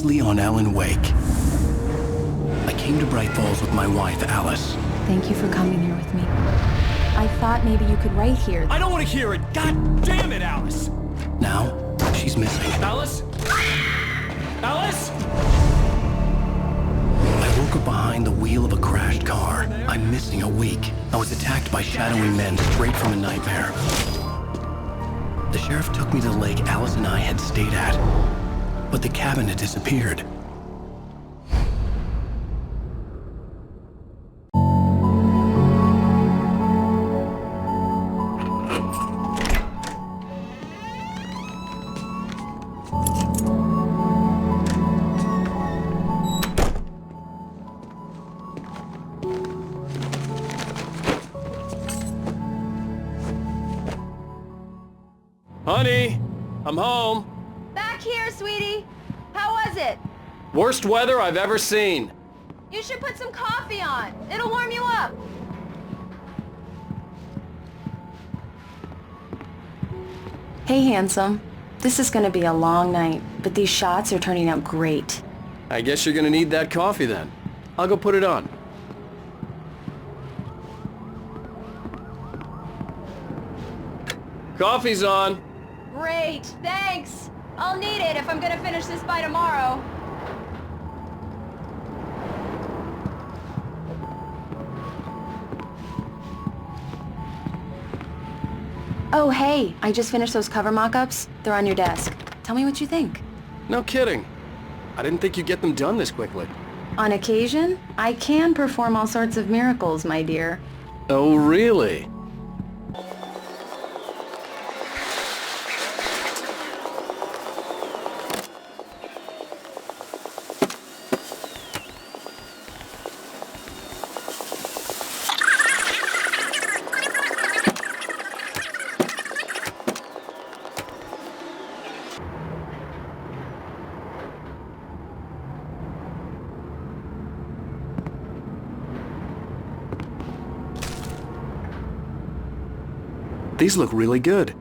Previously on Alan Wake. I came to Bright Falls with my wife, Alice. Thank you for coming here with me. I thought maybe you could write here. I don't want to hear it! God damn it, Alice! Now, she's missing. Alice? Alice? I woke up behind the wheel of a crashed car. I'm missing a week. I was attacked by shadowy men straight from a nightmare. The sheriff took me to the lake Alice and I had stayed at, but the cabin had disappeared. Honey, I'm home. Back here, sweetie. How was it? Worst weather I've ever seen. You should put some coffee on. It'll warm you up. Hey, handsome. This is gonna be a long night, but these shots are turning out great. I guess you're gonna need that coffee then. I'll go put it on. Coffee's on. Great, thanks. I'll need it if I'm gonna finish this by tomorrow. Oh, hey, I just finished those cover mock-ups. They're on your desk. Tell me what you think. No kidding. I didn't think you'd get them done this quickly. On occasion, I can perform all sorts of miracles, my dear. Oh, really? These look really good.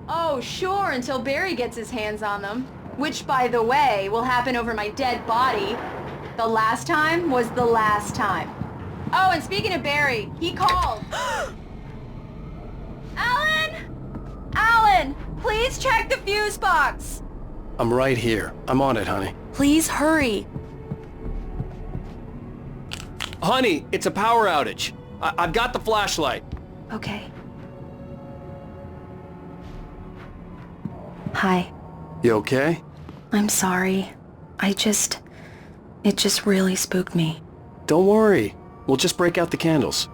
Oh, sure, until Barry gets his hands on them. Which, by the way, will happen over my dead body. The last time was the last time. Oh, and speaking of Barry, he called. Alan! Alan! Please check the fuse box! I'm right here. I'm on it, honey. Please hurry. Honey, it's a power outage. I've got the flashlight. Okay. Hi. You okay? I'm sorry. It just really spooked me. Don't worry. We'll just break out the candles.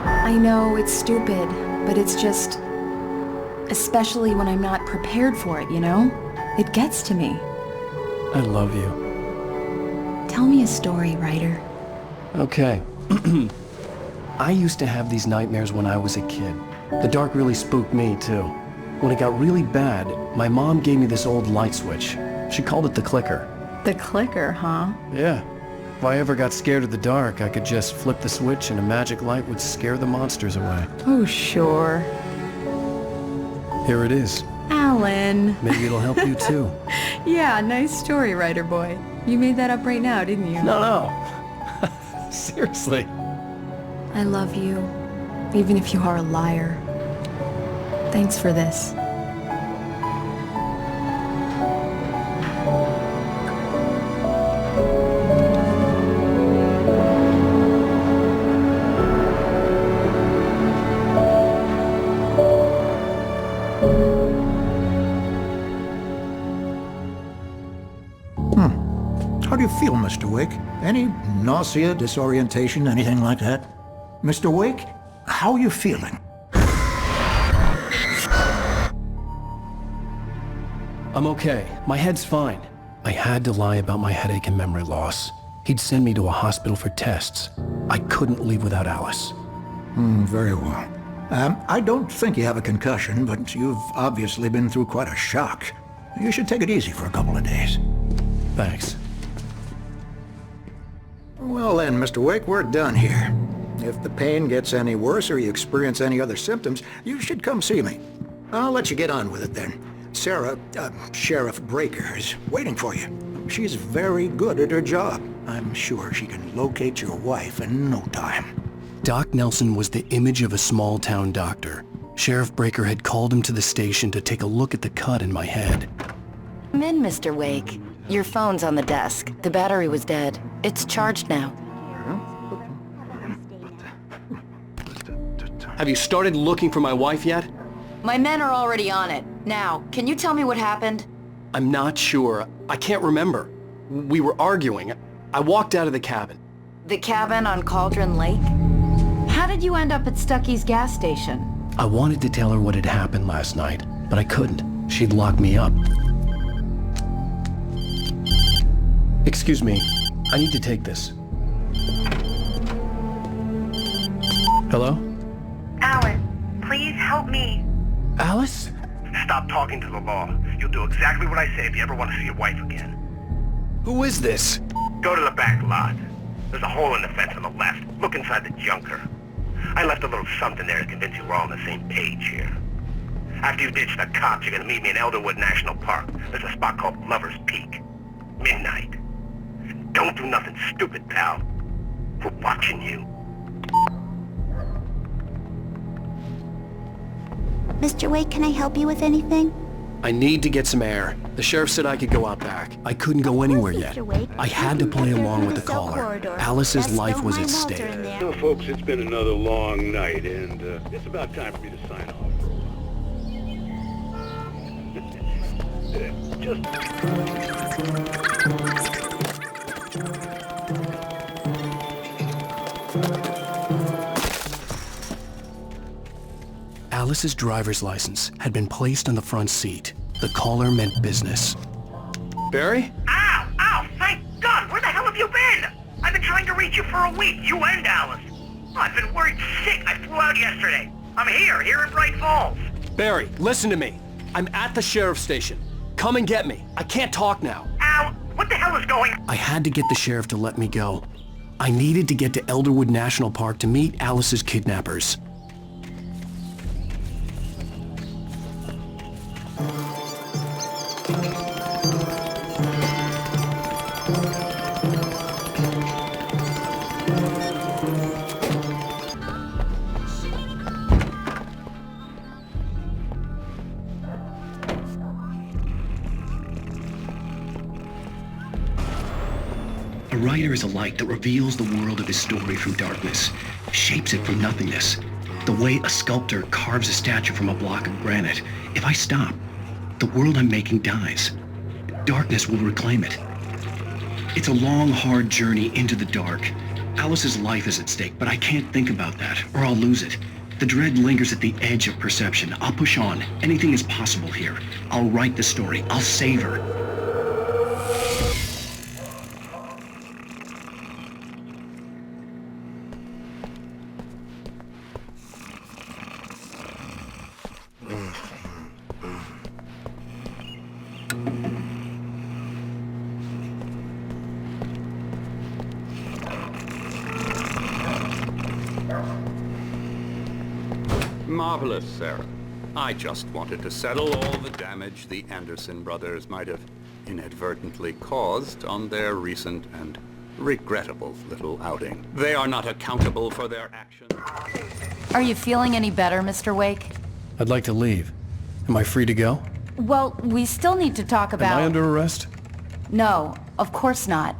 I know it's stupid, but it's just... especially when I'm not prepared for it, you know? It gets to me. I love you. Tell me a story, writer. Okay. I used to have these nightmares when I was a kid. The dark really spooked me, too. When it got really bad, my mom gave me this old light switch. She called it the clicker. The clicker, huh? Yeah. If I ever got scared of the dark, I could just flip the switch and a magic light would scare the monsters away. Oh, sure. Here it is. Alan. Maybe it'll help you, too. Yeah, nice story, writer boy. You made that up right now, didn't you? No. Seriously. I love you, even if you are a liar. Thanks for this. How do you feel, Mr. Wake? Any nausea, disorientation, anything like that? Mr. Wake, how are you feeling? I'm okay. My head's fine. I had to lie about my headache and memory loss. He'd send me to a hospital for tests. I couldn't leave without Alice. Very well. I don't think you have a concussion, but you've obviously been through quite a shock. You should take it easy for a couple of days. Thanks. Well then, Mr. Wake, we're done here. If the pain gets any worse or you experience any other symptoms, you should come see me. I'll let you get on with it then. Sarah, Sheriff Breaker is waiting for you. She's very good at her job. I'm sure she can locate your wife in no time. Doc Nelson was the image of a small-town doctor. Sheriff Breaker had called him to the station to take a look at the cut in my head. Come in, Mr. Wake. Your phone's on the desk. The battery was dead. It's charged now. Have you started looking for my wife yet? My men are already on it. Now, can you tell me what happened? I'm not sure. I can't remember. We were arguing. I walked out of the cabin. The cabin on Cauldron Lake? How did you end up at Stucky's gas station? I wanted to tell her what had happened last night, but I couldn't. She'd locked me up. Excuse me. I need to take this. Hello? Alice, please help me. Alice? Stop talking to the law. You'll do exactly what I say if you ever want to see your wife again. Who is this? Go to the back lot. There's a hole in the fence on the left. Look inside the junker. I left a little something there to convince you we're all on the same page here. After you ditch the cops, you're gonna meet me in Elderwood National Park. There's a spot called Lover's Peak. Midnight. Don't do nothing stupid, pal. We're watching you. Mr. Wake, can I help you with anything? I need to get some air. The sheriff said I could go out back. I couldn't go anywhere yet. I had to play along with the caller. Alice's life was at stake. So, folks, it's been another long night, and it's about time for me to sign off for a while. Alice's driver's license had been placed on the front seat. The caller meant business. Barry? Ow! Ow! Thank God! Where the hell have you been? I've been trying to reach you for a week, you and Alice. Oh, I've been worried sick. I flew out yesterday. I'm here in Bright Falls. Barry, listen to me. I'm at the sheriff's station. Come and get me. I can't talk now. Ow! What the hell is going on? I had to get the sheriff to let me go. I needed to get to Elderwood National Park to meet Alice's kidnappers. A writer is a light that reveals the world of his story from darkness, shapes it from nothingness. The way a sculptor carves a statue from a block of granite. If I stop, the world I'm making dies. Darkness will reclaim it. It's a long, hard journey into the dark. Alice's life is at stake, but I can't think about that, or I'll lose it. The dread lingers at the edge of perception. I'll push on. Anything is possible here. I'll write the story. I'll save her. Marvelous, Sarah. I just wanted to settle all the damage the Anderson brothers might have inadvertently caused on their recent and regrettable little outing. They are not accountable for their actions. Are you feeling any better, Mr. Wake? I'd like to leave. Am I free to go? Well, we still need to talk about... Am I under arrest? No, of course not.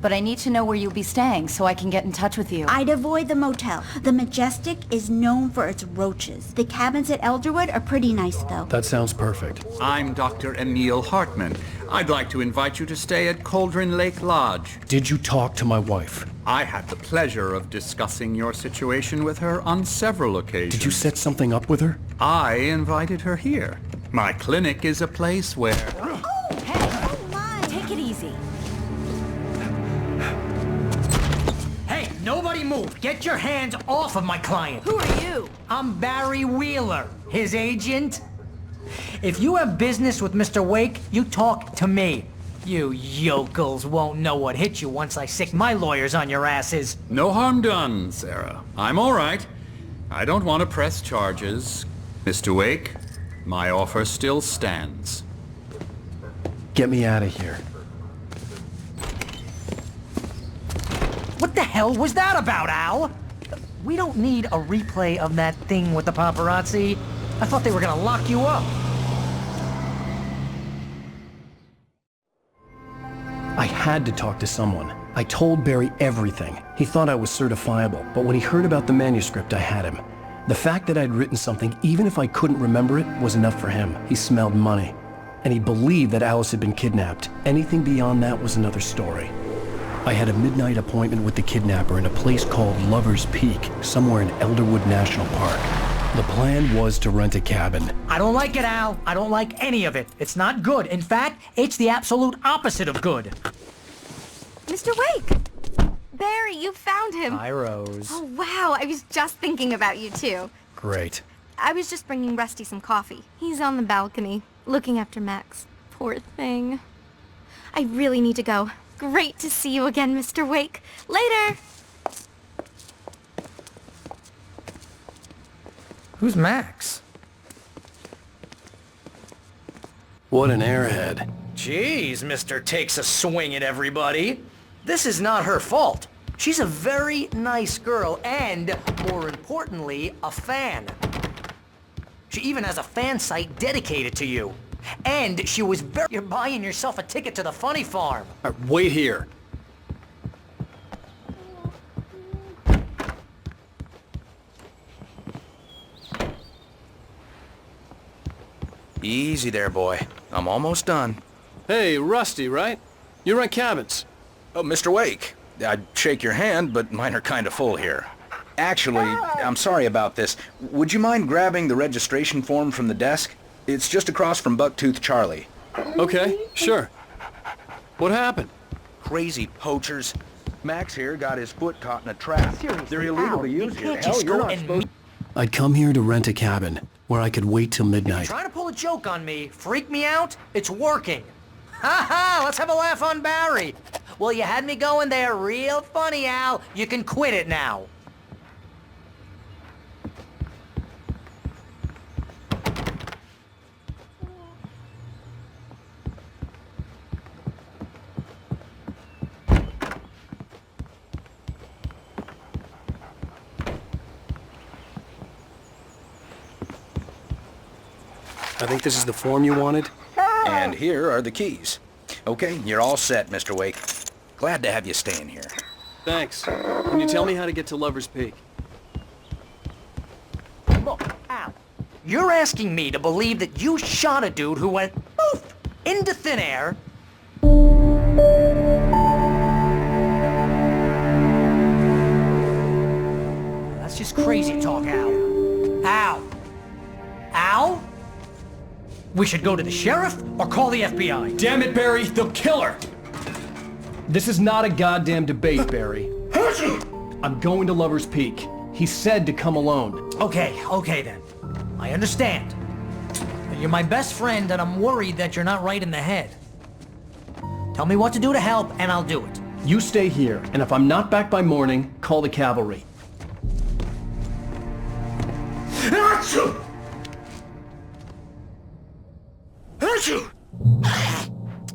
But I need to know where you'll be staying so I can get in touch with you. I'd avoid the motel. The Majestic is known for its roaches. The cabins at Elderwood are pretty nice, though. That sounds perfect. I'm Dr. Emil Hartman. I'd like to invite you to stay at Cauldron Lake Lodge. Did you talk to my wife? I had the pleasure of discussing your situation with her on several occasions. Did you set something up with her? I invited her here. My clinic is a place where... Oh, hey, oh my! Take it easy. Hey, nobody move! Get your hands off of my client! Who are you? I'm Barry Wheeler, his agent. If you have business with Mr. Wake, you talk to me. You yokels won't know what hit you once I sick my lawyers on your asses. No harm done, Sarah. I'm all right. I don't want to press charges. Mr. Wake, My offer still stands. Get me out of here. What the hell was that about, Al? We don't need a replay of that thing with the paparazzi. I thought they were gonna lock you up. I had to talk to someone. I told Barry everything. He thought I was certifiable, but when he heard about the manuscript, I had him. The fact that I'd written something, even if I couldn't remember it, was enough for him. He smelled money. And he believed that Alice had been kidnapped. Anything beyond that was another story. I had a midnight appointment with the kidnapper in a place called Lover's Peak, somewhere in Elderwood National Park. The plan was to rent a cabin. I don't like it, Al. I don't like any of it. It's not good. In fact, it's the absolute opposite of good. Mr. Wake! Barry, you found him. Hi, Rose. Oh, wow. I was just thinking about you, too. Great. I was just bringing Rusty some coffee. He's on the balcony, looking after Max. Poor thing. I really need to go. Great to see you again, Mr. Wake. Later! Who's Max? What an airhead. Jeez, Mr. Takes a swing at everybody. This is not her fault. She's a very nice girl and, more importantly, a fan. She even has a fan site dedicated to you. And she was very... You're buying yourself a ticket to the funny farm. Wait here. Easy there, boy. I'm almost done. Hey, Rusty, right? You rent cabins. Oh, Mr. Wake. I'd shake your hand, but mine are kind of full here. Actually, I'm sorry about this. Would you mind grabbing the registration form from the desk? It's just across from Bucktooth Charlie. Okay, sure. What happened? Crazy poachers. Max here got his foot caught in a trap. Seriously, They're illegal Al, to you use here. can't Hell, just you're go not and supposed... I'd come here to rent a cabin, where I could wait till midnight. Trying to pull a joke on me, freak me out? It's working. Ha ha! Let's have a laugh on Barry. Well, you had me going there real funny, Al. You can quit it now. I think this is the form you wanted. And here are the keys. Okay, you're all set, Mr. Wake. Glad to have you staying here. Thanks. Can you tell me how to get to Lover's Peak? Look, Al, you're asking me to believe that you shot a dude who went poof into thin air. That's just crazy talk, Al. Al? Al? We should go to the sheriff or call the FBI. Damn it, Barry, they'll kill her! This is not a goddamn debate, Barry. I'm going to Lover's Peak. He said to come alone. Okay then. I understand. You're my best friend and I'm worried that you're not right in the head. Tell me what to do to help and I'll do it. You stay here, and if I'm not back by morning, call the cavalry. Achoo!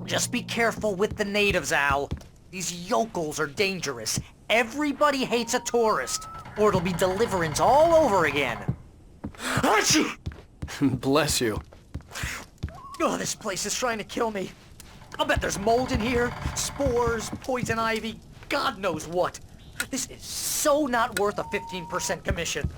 Just be careful with the natives, Al. These yokels are dangerous. Everybody hates a tourist, or it'll be deliverance all over again. Achoo! Bless you. Oh, this place is trying to kill me. I'll bet there's mold in here, spores, poison ivy, God knows what. This is so not worth a 15% commission.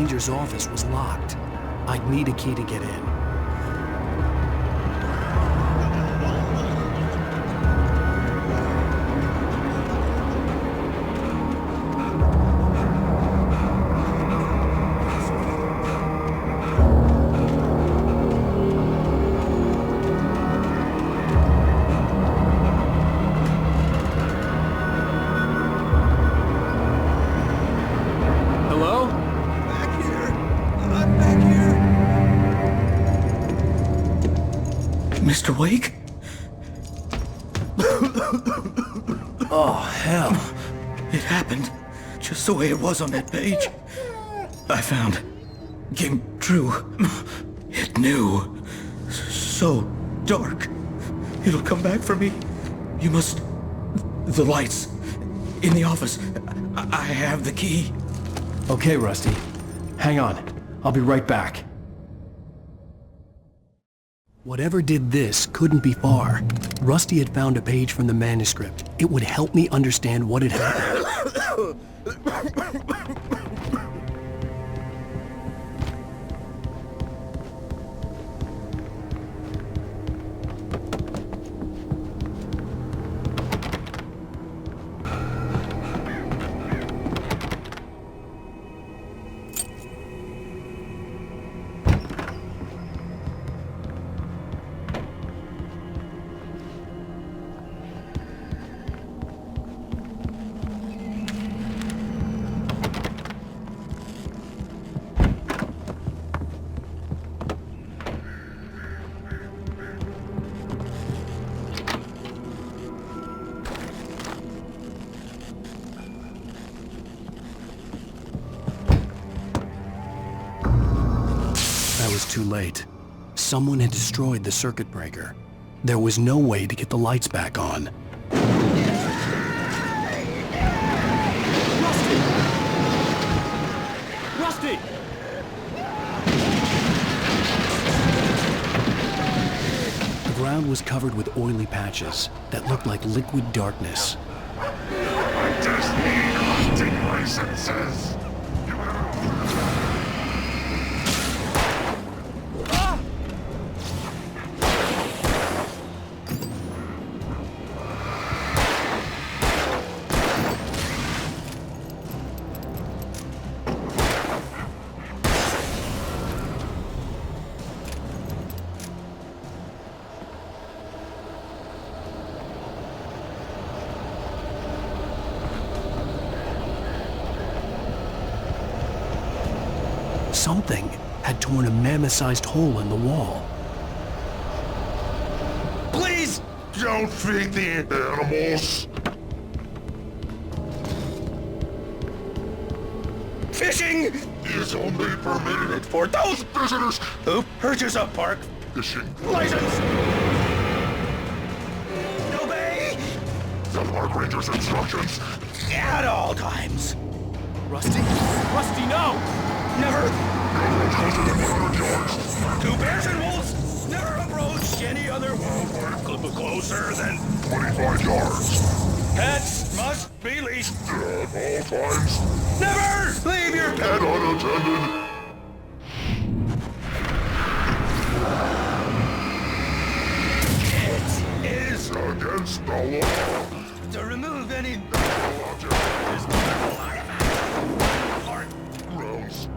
ranger's office was locked. I'd need a key to get in. Mr. Wake? Oh, hell. It happened just the way it was on that page. I found. Came true. It knew. So dark. It'll come back for me. You must... The lights. In the office. I have the key. Okay, Rusty. Hang on. I'll be right back. Whatever did this couldn't be far. Rusty had found a page from the manuscript. It would help me understand what had happened. Too late. Someone had destroyed the circuit breaker. There was no way to get the lights back on. Rusty! The ground was covered with oily patches that looked like liquid darkness. Disney hunting licenses. Something had torn a mammoth-sized hole in the wall. Please! Don't feed the animals! Fishing is only permitted for those visitors who purchase a park fishing license. Obey the park ranger's instructions at all times. Rusty? Rusty, no! Never! No closer than 100 yards. Two bears and wolves never approach any other wildlife closer than 25 yards. Pets must be leashed At all times. Never leave your pet unattended. It is against the law to remove any object is part grounds.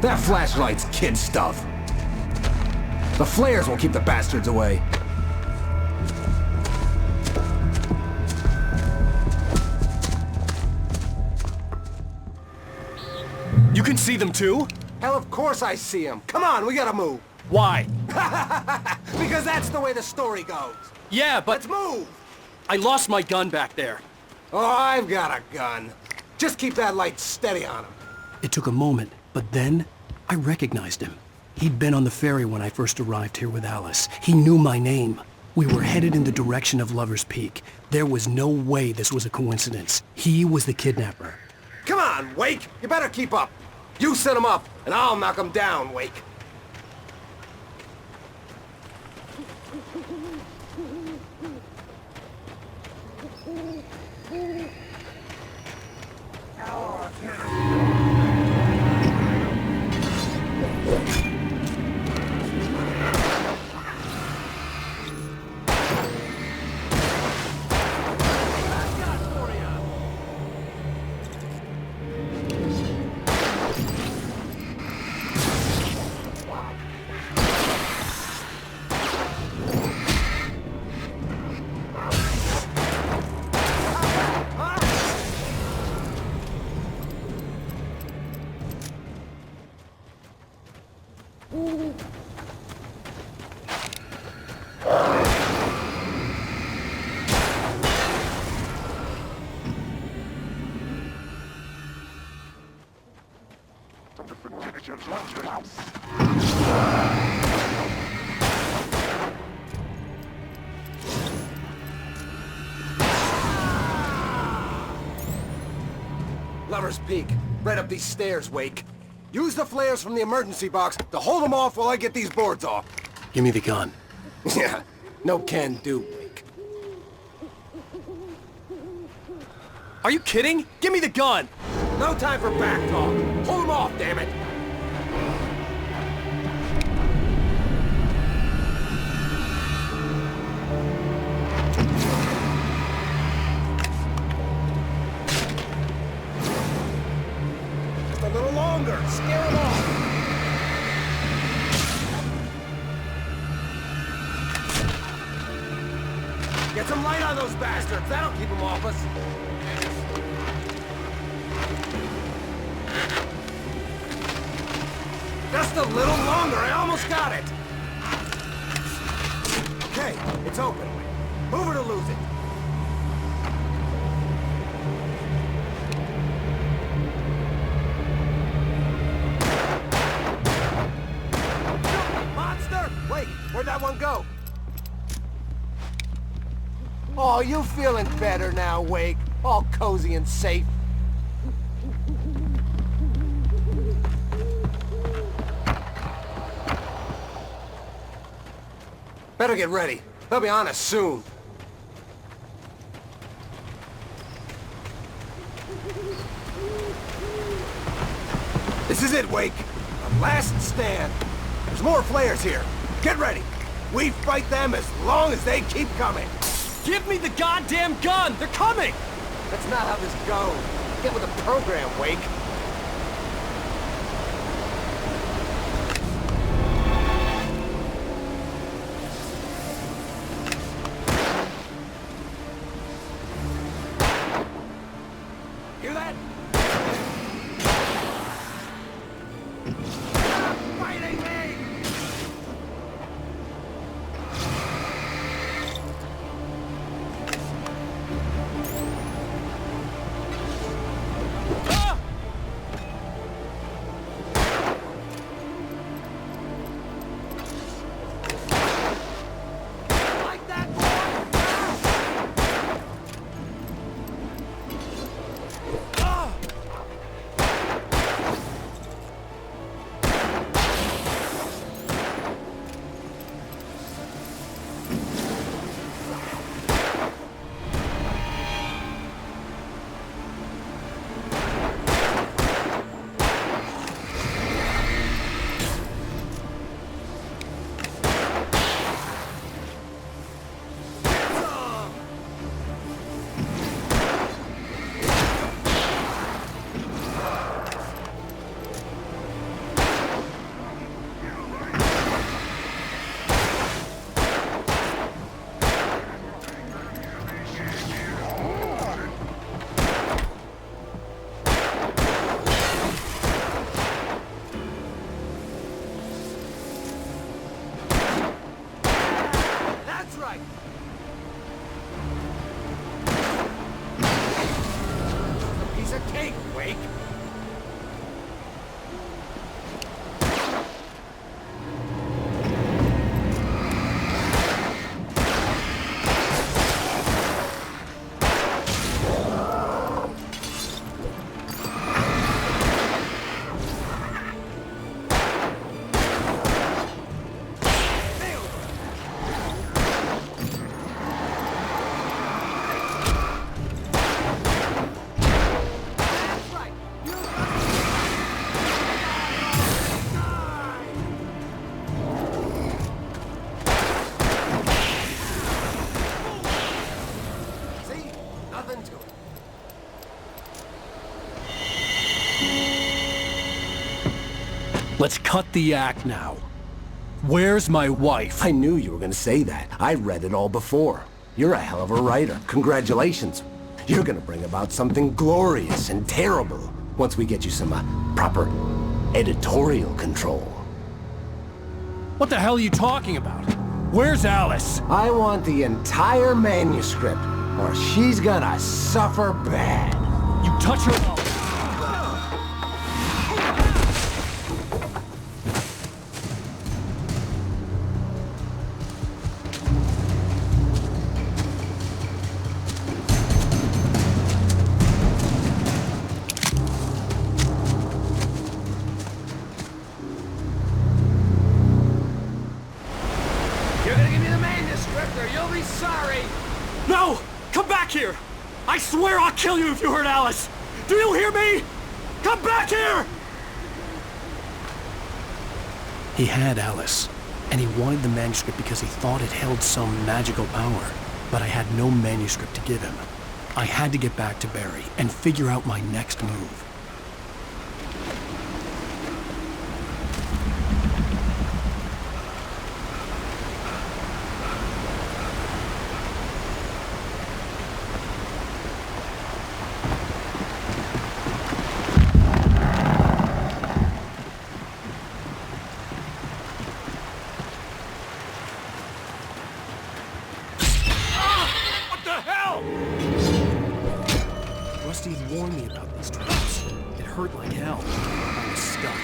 That flashlight's kid stuff. The flares will keep the bastards away. You can see them too? Hell, of course I see them. Come on, we gotta move. Why? Because that's the way the story goes. Yeah, but... Let's move! I lost my gun back there. Oh, I've got a gun. Just keep that light steady on him. It took a moment, but then I recognized him. He'd been on the ferry when I first arrived here with Alice. He knew my name. We were headed in the direction of Lover's Peak. There was no way this was a coincidence. He was the kidnapper. Come on, Wake! You better keep up. You set him up, and I'll knock him down, Wake. Lover's Peak. Right up these stairs, Wake. Use the flares from the emergency box to hold them off while I get these boards off. Give me the gun. Yeah, no can do, Wake. Are you kidding? Give me the gun! No time for back talk. Hold them off, damn it! Just a little longer. Scare them off. Get some light on those bastards. That'll keep them off us. Just a little longer. I almost got it. Okay, it's open. Move it or lose it. Monster! Wait, where'd that one go? Oh, you feeling better now, Wake? All cozy and safe. Better get ready. They'll be on us soon. This is it, Wake. The last stand. There's more flares here. Get ready. We fight them as long as they keep coming. Give me the goddamn gun! They're coming! That's not how this goes. Get with the program, Wake. Hear that? Fighting me! Let's cut the act now. Where's my wife? I knew you were gonna say that. I read it all before. You're a hell of a writer. Congratulations. You're gonna bring about something glorious and terrible once we get you some proper editorial control. What the hell are you talking about? Where's Alice? I want the entire manuscript, or she's gonna suffer bad. You touch her... No! Come back here! I swear I'll kill you if you hurt Alice! Do you hear me? Come back here! He had Alice, and he wanted the manuscript because he thought it held some magical power. But I had no manuscript to give him. I had to get back to Barry and figure out my next move. Rusty had warned me about these traps. It hurt like hell. I was stuck.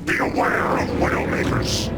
Beware of Widowmakers!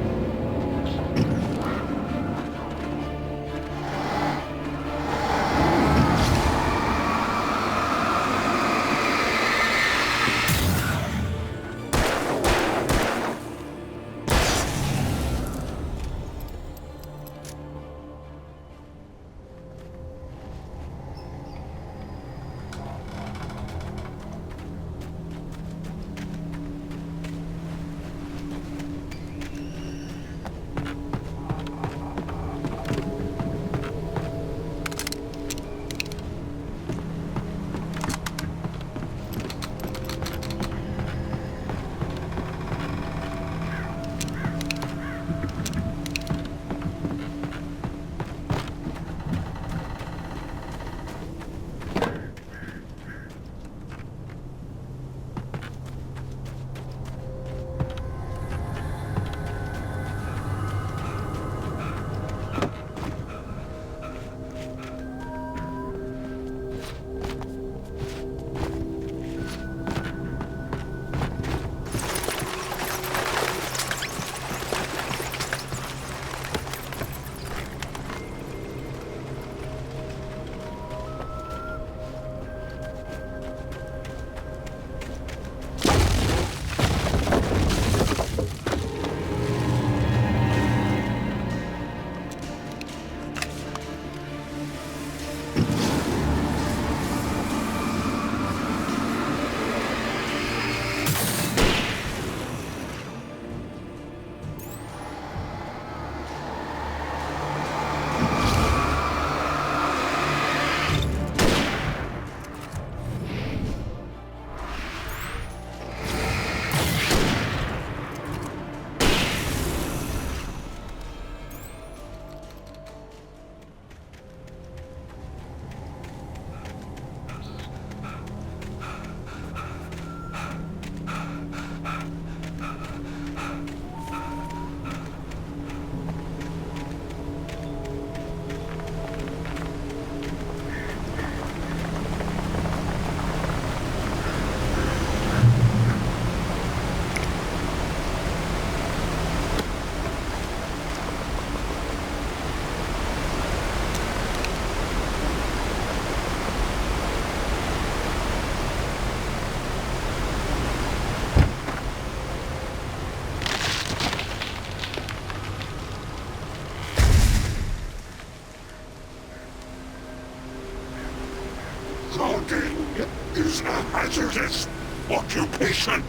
is a hazardous occupation.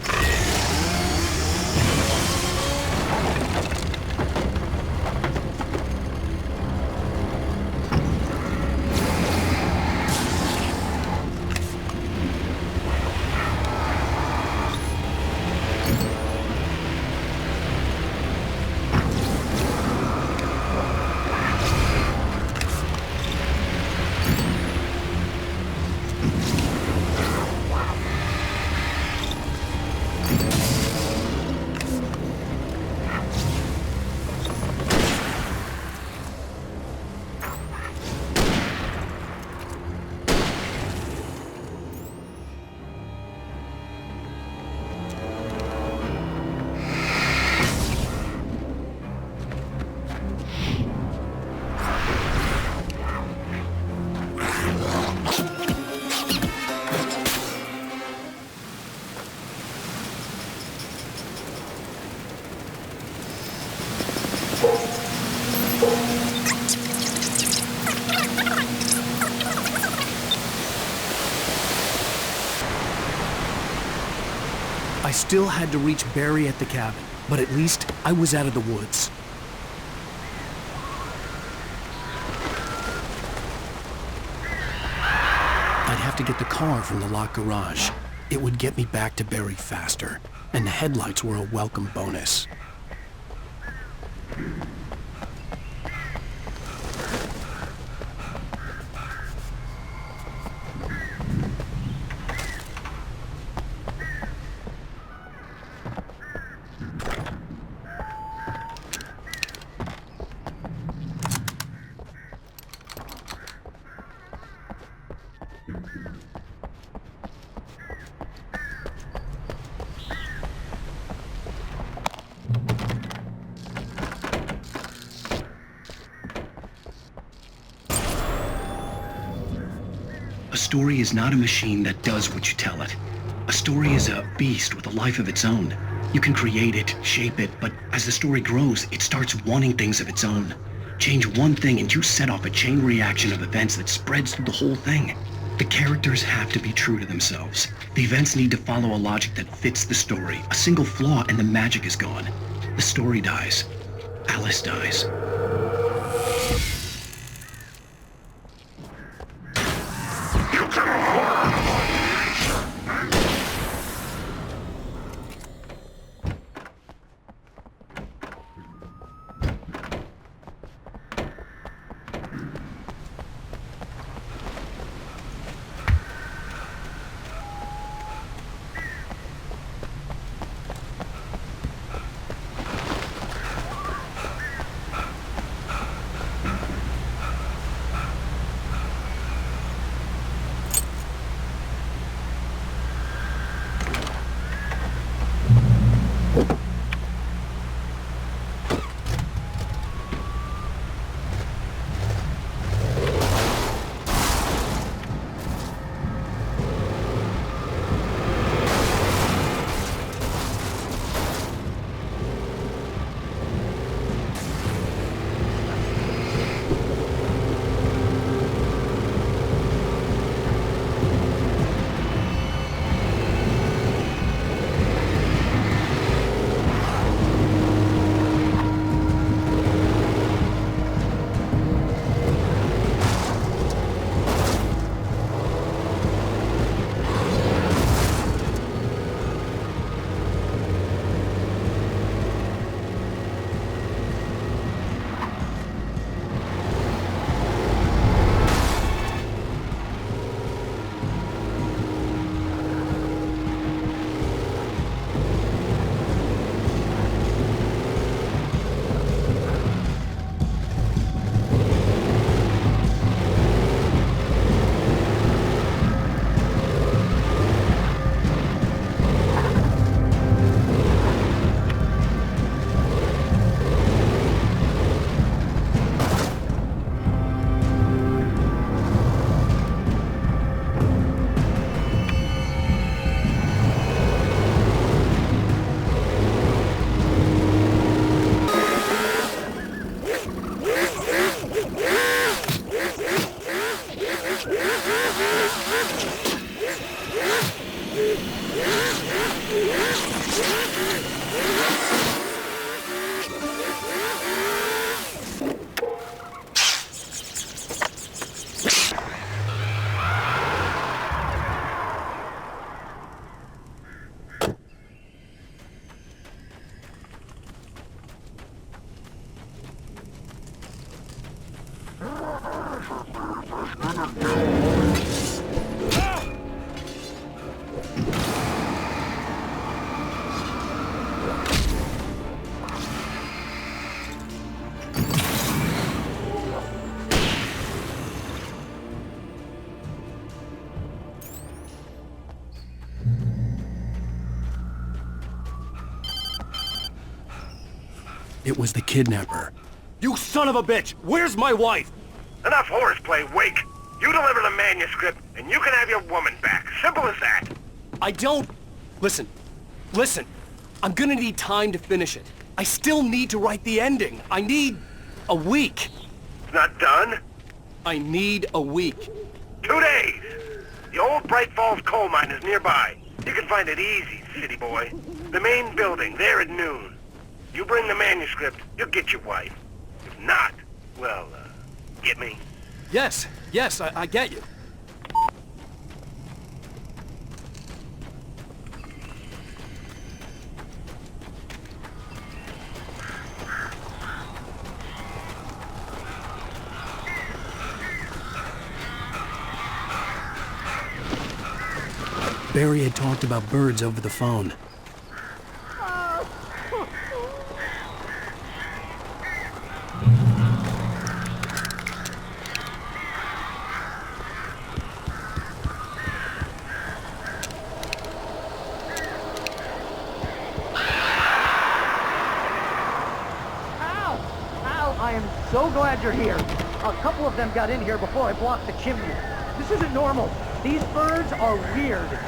I still had to reach Barry at the cabin, but at least I was out of the woods. I'd have to get the car from the locked garage. It would get me back to Barry faster, and the headlights were a welcome bonus. A story is not a machine that does what you tell it. A story is a beast with a life of its own. You can create it, shape it, but as the story grows, it starts wanting things of its own. Change one thing and you set off a chain reaction of events that spreads through the whole thing. The characters have to be true to themselves. The events need to follow a logic that fits the story. A single flaw and the magic is gone. The story dies. Alice dies. it was the kidnapper. You son of a bitch! Where's my wife? Enough horseplay, Wake. You deliver the manuscript, and you can have your woman back. Simple as that. I don't... Listen. I'm gonna need time to finish it. I still need to write the ending. I need a week. It's not done? I need a week. 2 days. The old Bright Falls coal mine is nearby. You can find it easy, city boy. The main building, there at noon. You bring the manuscript, you'll get your wife. If not, well, get me? Yes, I get you. Barry had talked about birds over the phone. I am so glad you're here. A couple of them got in here before I blocked the chimney. This isn't normal. These birds are weird.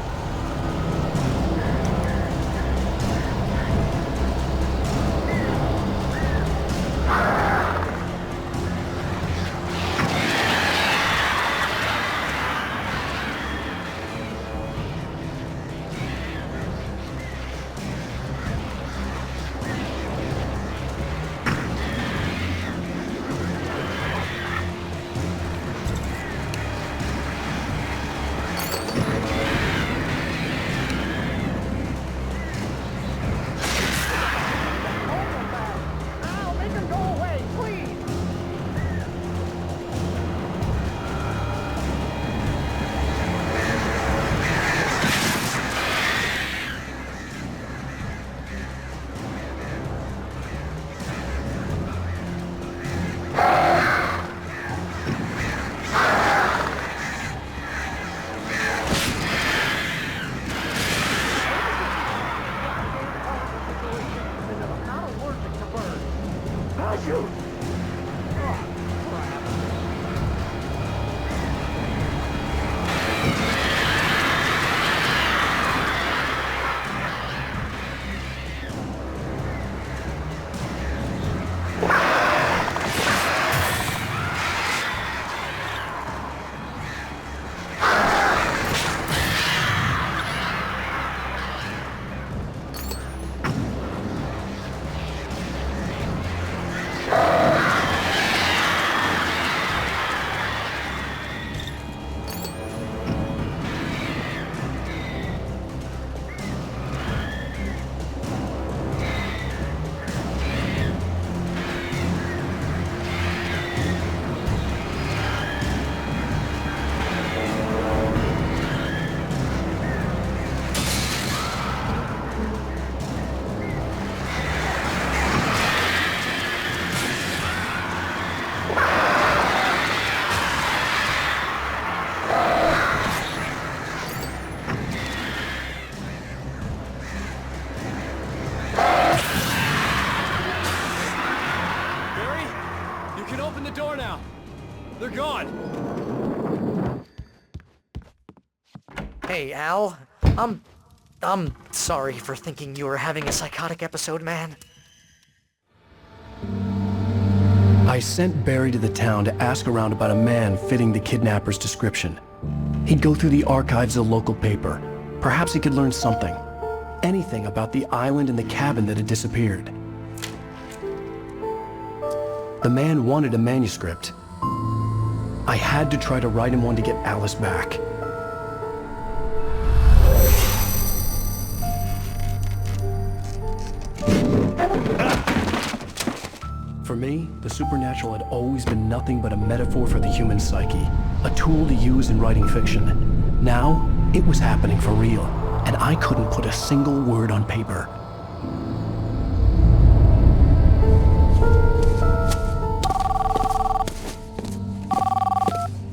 They're gone! Hey, Al. I'm sorry for thinking you were having a psychotic episode, man. I sent Barry to the town to ask around about a man fitting the kidnapper's description. He'd go through the archives of the local paper. Perhaps he could learn something. Anything about the island and the cabin that had disappeared. The man wanted a manuscript. I had to try to write him one to get Alice back. For me, the supernatural had always been nothing but a metaphor for the human psyche, a tool to use in writing fiction. Now, it was happening for real, and I couldn't put a single word on paper.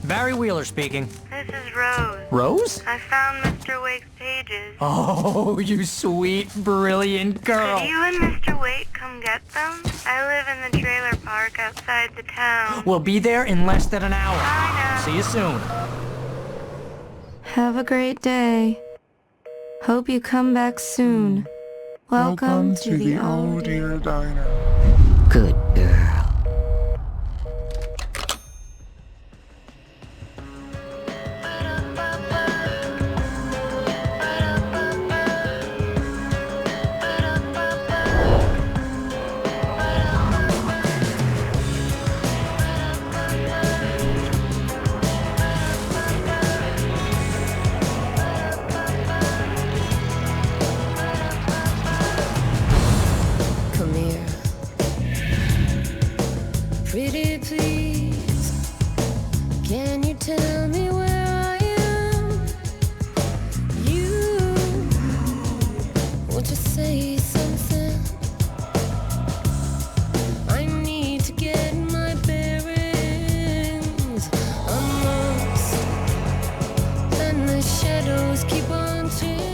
Barry Wheeler speaking. This is Rose. Rose? I found Mr. Wake's pages. Oh, you sweet, brilliant girl. Could you and Mr. Wake come get them? I live in the trailer park outside the town. We'll be there in less than an hour. I know. See you soon. Have a great day. Hope you come back soon. Welcome to the Oh Dear Diner. Good girl. Come here. Pretty please, can you tell me where I am? You, won't you say something? I need to get my bearings. I'm lost, and the shadows keep on chasing.